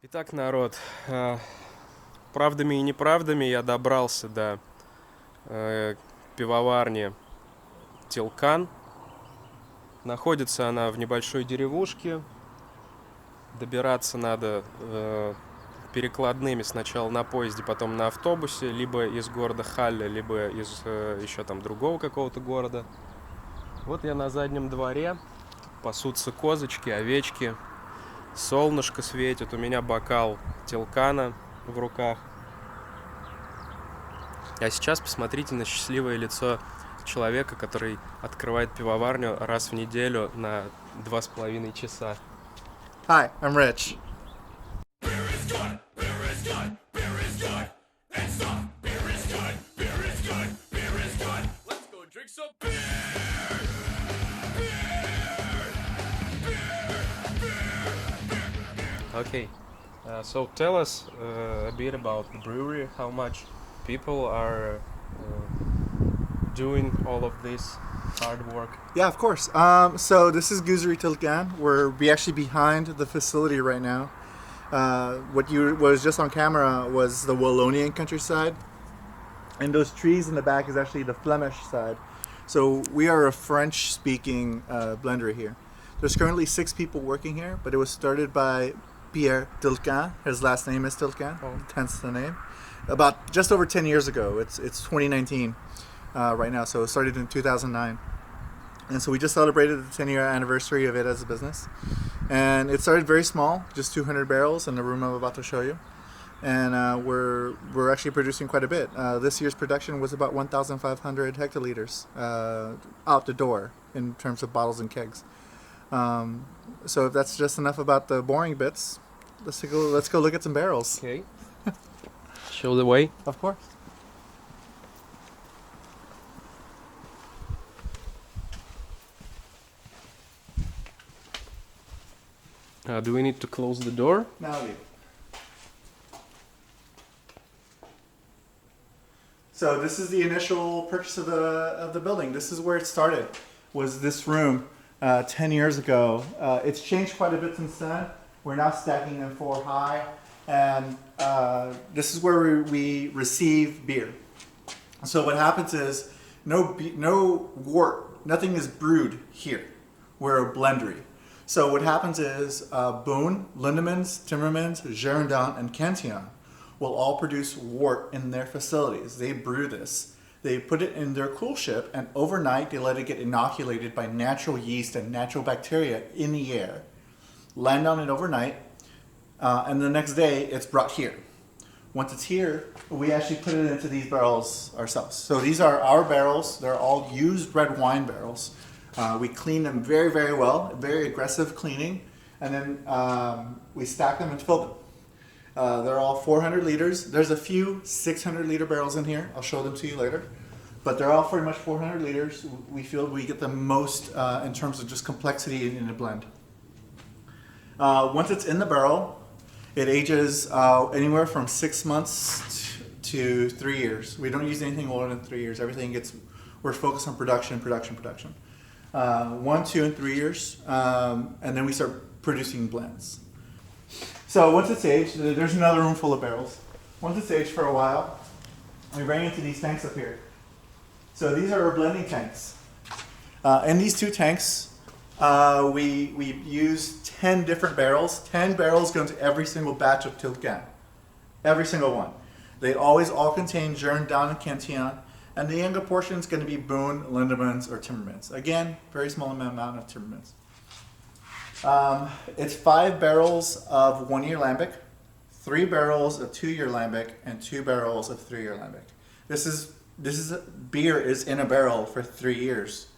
Итак, народ, правдами и неправдами я добрался до пивоварни Тилкан. Находится она в небольшой деревушке. Добираться надо перекладными сначала на поезде, потом на автобусе, либо из города Халля, либо из еще там другого какого-то города. Вот я на заднем дворе, пасутся козочки, овечки, солнышко светит, у меня бокал Тилкана в руках. А сейчас посмотрите на счастливое лицо человека, который открывает пивоварню раз в неделю на 2,5 часа. Hi, I'm Rich. Okay, so tell us a bit about the brewery, how much people are doing all of this hard work. Yeah, of course. So this is Gueuzerie Tilquin. We're actually behind the facility right now. What was just on camera was the Wallonian countryside, and those trees in the back is actually the Flemish side. So we are a French-speaking blender here. There's currently 6 people working here, but it was started by Pьerom Tилquin. His last name is Tilquin, hence the name. About just over 10 years ago. It's 2019 right now, so it started in 2009. And so we just celebrated the 10-year anniversary of it as a business. And it started very small, just 200 barrels in the room I'm about to show you. And we're actually producing quite a bit. This year's production was about 1,500 hectoliters out the door in terms of bottles and kegs. So if that's just enough about the boring bits, let's go look at some barrels. Okay. Show the way. Of course. Do we need to close the door? Now leave. So this is the initial purchase of the building. This is where it started. Was this room 10 years ago? It's changed quite a bit since then. We're now stacking them 4 high, and this is where we receive beer. So what happens is no wort, nothing is brewed here. We're a blendery. So what happens is Boone, Lindemans, Timmermans, Girondin, and Cantillon will all produce wort in their facilities. They brew this. They put it in their cool ship, and overnight they let it get inoculated by natural yeast and natural bacteria in the air. Land on it overnight, and the next day it's brought here. Once it's here, we actually put it into these barrels ourselves. So these are our barrels. They're all used red wine barrels. We clean them very, very well, very aggressive cleaning, and then we stack them and fill them. They're all 400 liters. There's a few 600 liter barrels in here. I'll show them to you later. But they're all pretty much 400 liters. We feel we get the most in terms of just complexity in a blend. Once it's in the barrel, it ages anywhere from 6 months to 3 years. We don't use anything older than 3 years. We're focused on production. 1, 2, and 3 years. And then we start producing blends. So once it's aged, there's another room full of barrels. Once it's aged for a while, we bring into these tanks up here. So these are our blending tanks. In these 2 tanks, we use 10 different barrels. 10 barrels go into every single batch of Tilquin. Every single one. They always all contain Girondin and Cantillon, and the younger portion is going to be Boone, Lindemans, or Timmermans. Again, very small amount of Timmermans. It's 5 barrels of 1-year lambic, 3 barrels of 2-year lambic, and 2 barrels of 3-year lambic. Beer is in a barrel for 3 years,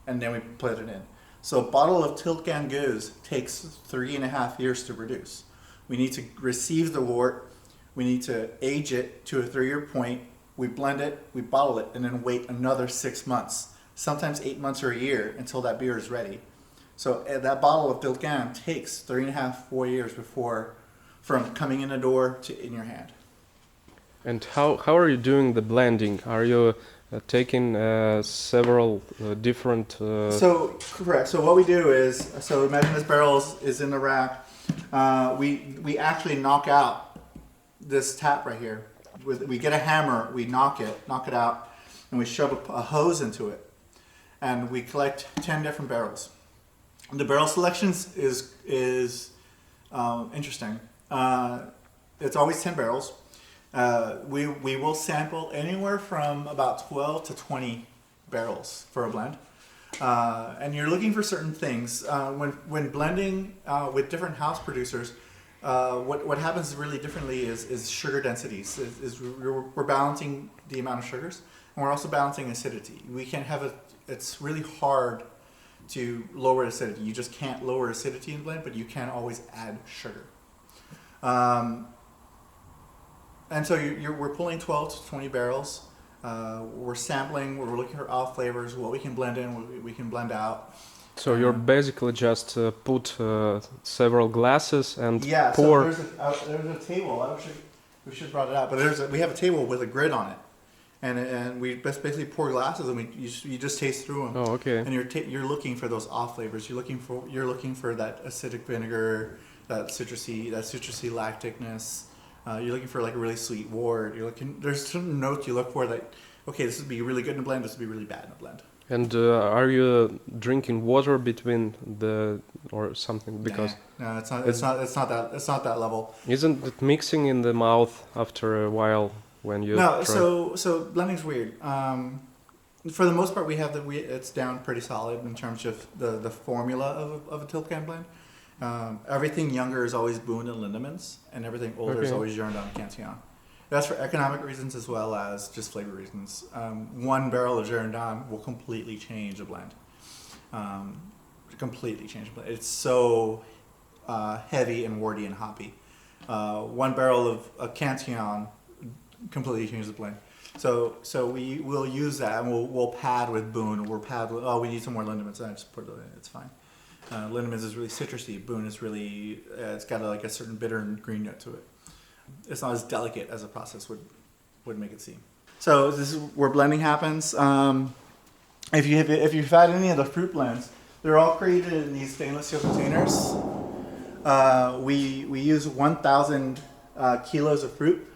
and then we put it in. So a bottle of Tilquin Gueuze takes 3.5 years to produce. We need to receive the wort, we need to age it to a 3-year point, we blend it, we bottle it, and then wait another 6 months, sometimes 8 months or a year until that beer is ready. So that bottle of Tilquin takes 3.5-4 years from coming in the door to in your hand. And how are you doing the blending? Are you taking several different... So correct. So what we do is, so imagine this barrel is in the rack. We actually knock out this tap right here. We get a hammer, we knock it out, and we shove a hose into it, and we collect 10 different barrels. And the barrel selections is interesting. It's always 10 barrels. We will sample anywhere from about 12 to 20 barrels for a blend. And you're looking for certain things. When blending with different house producers, what happens really differently is sugar densities. We're balancing the amount of sugars, and we're also balancing acidity. We can't have it's really hard to lower acidity. You just can't lower acidity in blend, but you can always add sugar. And so we're pulling 12 to 20 barrels. We're sampling, we're looking for off flavors, what we can blend in, what we can blend out. So you're basically just put several glasses and pour. So there's a table. We should have brought it out, but we have a table with a grid on it, and we basically pour glasses, and you just taste through them. Oh, okay. And you're looking for those off flavors. You're looking for that acidic vinegar, that citrusy lacticness. You're looking for like a really sweet wort. There's certain notes you look for that. Okay, this would be really good in a blend. This would be really bad in a blend. And are you drinking water between or something? Because no, it's not that level. Isn't it mixing in the mouth after a while when you? No, try? so blending's weird. For the most part, it's down pretty solid in terms of the formula of a Tilquin blend. Everything younger is always Boone and Lindemans, and everything older is always Girondin Cantillon. That's for economic reasons as well as just flavor reasons. One barrel of Girondin will completely change a blend. It's so heavy and wordy and hoppy. One barrel of Cantillon completely changes the blend. So we will use that, and we'll pad with Boone. We need some more Lindemans. I just put it in. It's fine. Lindemans is really citrusy. Boone is really it's got a certain bitter and green note to it. It's not as delicate as a process would make it seem. So this is where blending happens. If you've had any of the fruit blends, they're all created in these stainless steel containers. We use 1,000 kilos of fruit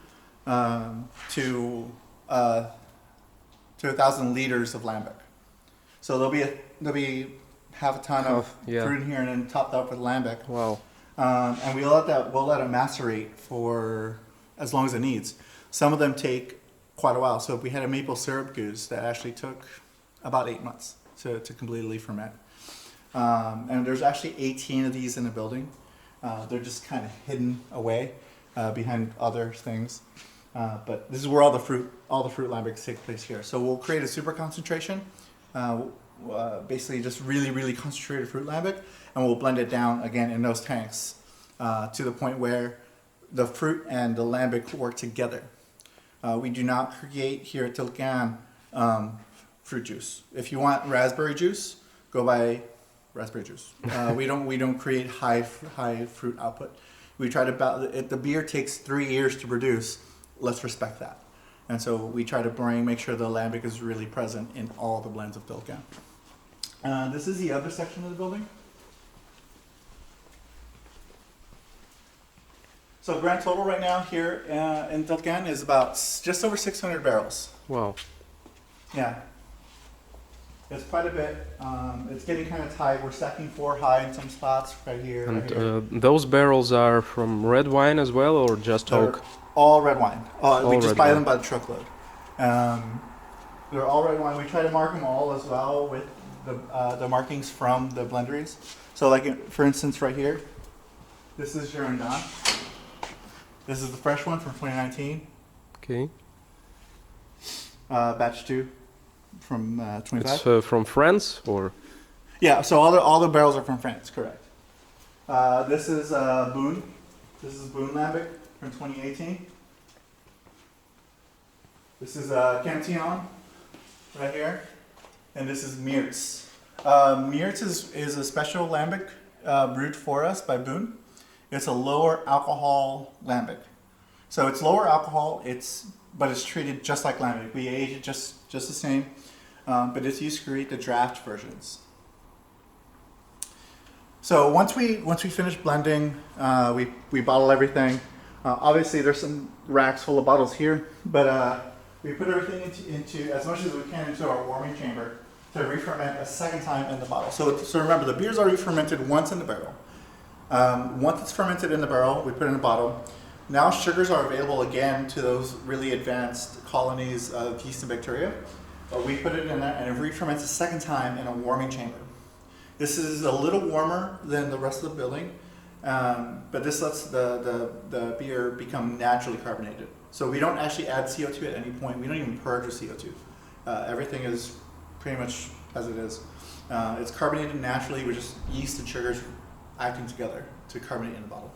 to 1,000 liters of lambic. So there'll be half a ton of fruit in here, and then topped up with lambic. Wow. And we'll let it macerate for as long as it needs. Some of them take quite a while. So we had a maple syrup goose that actually took about 8 months to completely ferment. And there's actually 18 of these in the building. They're just kind of hidden away behind other things. But this is where all the fruit lambics take place here. So we'll create a super concentration. Basically just really, really concentrated fruit lambic, and we'll blend it down again in those tanks to the point where the fruit and the lambic work together. We do not create here at Tilquin fruit juice. If you want raspberry juice, go buy raspberry juice. We don't create high fruit output. We try to if the beer takes 3 years to produce, let's respect that. And so we try to make sure the lambic is really present in all the blends of Tilquin. This is the other section of the building. So grand total right now here in Tilquin is about just over 600 barrels. Wow. Yeah. It's quite a bit. It's getting kind of tight. We're stacking 4 high in some spots right here. And right here. those barrels are from red wine as well, or just oak? All red wine. We just buy wine. them by the truckload. They're all red wine. We try to mark them all as well with the markings from the blenderies. So like for instance right here, this is Girondin. This is the fresh one from 2019. Okay. Batch 2 from 25. It's from France, or? Yeah, so all the barrels are from France, correct. This is Boone. This is Boone Lambic from 2018. This is Cantillon right here. And this is Meerts. Meerts is a special lambic brewed for us by Boone. It's a lower alcohol lambic. So it's lower alcohol, but it's treated just like lambic. We age it just the same, but it's used to create the draft versions. So once we finish blending, we bottle everything. Obviously, there's some racks full of bottles here, but we put everything into as much as we can into our warming chamber to re-ferment a second time in the bottle. So remember, the beer's already fermented once in the barrel. Once it's fermented in the barrel, we put it in a bottle. Now sugars are available again to those really advanced colonies of yeast and bacteria. But we put it in there and it re-ferments a second time in a warming chamber. This is a little warmer than the rest of the building, but this lets the beer become naturally carbonated. So we don't actually add CO2 at any point. We don't even purge with CO2. Everything is pretty much as it is. It's carbonated naturally with just yeast and sugars acting together to carbonate in the bottle.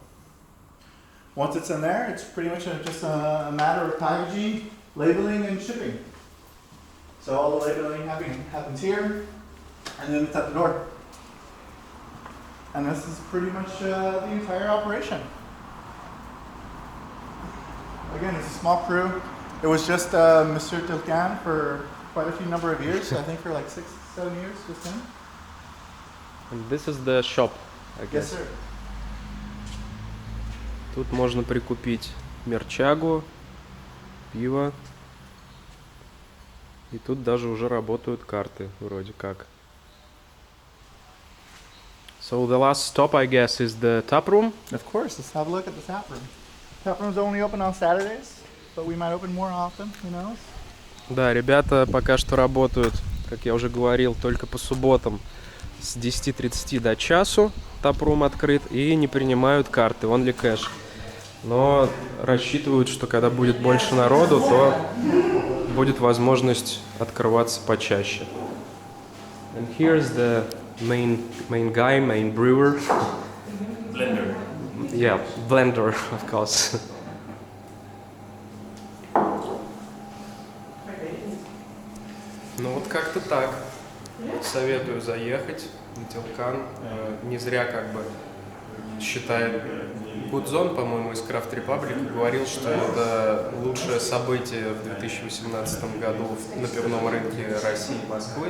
Once it's in there, it's pretty much just a matter of packaging, labeling, and shipping. So all the labeling happens here, and then it's at the door. And this is pretty much the entire operation. Again, it's a small crew. It was just Monsieur Tilquin for quite a few number of years. I think for like 6-7 years, just him. And this is the shop, I guess. Yes, sir. Тут можно прикупить мерчагу, пиво. И тут даже уже работают карты, вроде как. So the last stop, I guess, is the tap room. Of course, let's have a look at the tap room. Tap room's only open on Saturdays, but we might open more often, who knows? Да, ребята пока что работают, как я уже говорил, только по субботам с 10:30 до часу. Тап-рум открыт и не принимают карты, only cash. Но рассчитывают, что когда будет больше народу, то будет возможность открываться почаще. And here's the main guy, main brewer. Blender. Yeah, blender, of course. Ну вот как-то так. Советую заехать на Тилкан. Не зря как бы считает Гудзон, по-моему, из Craft Republic, говорил, что это лучшее событие в 2018 году на пивном рынке России и Москвы.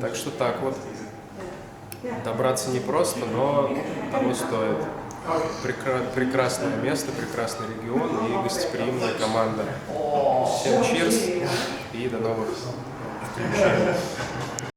Так что так вот. Добраться непросто, но того стоит. Прекрасное место, прекрасный регион и гостеприимная команда. Всем cheers и до новых встреч.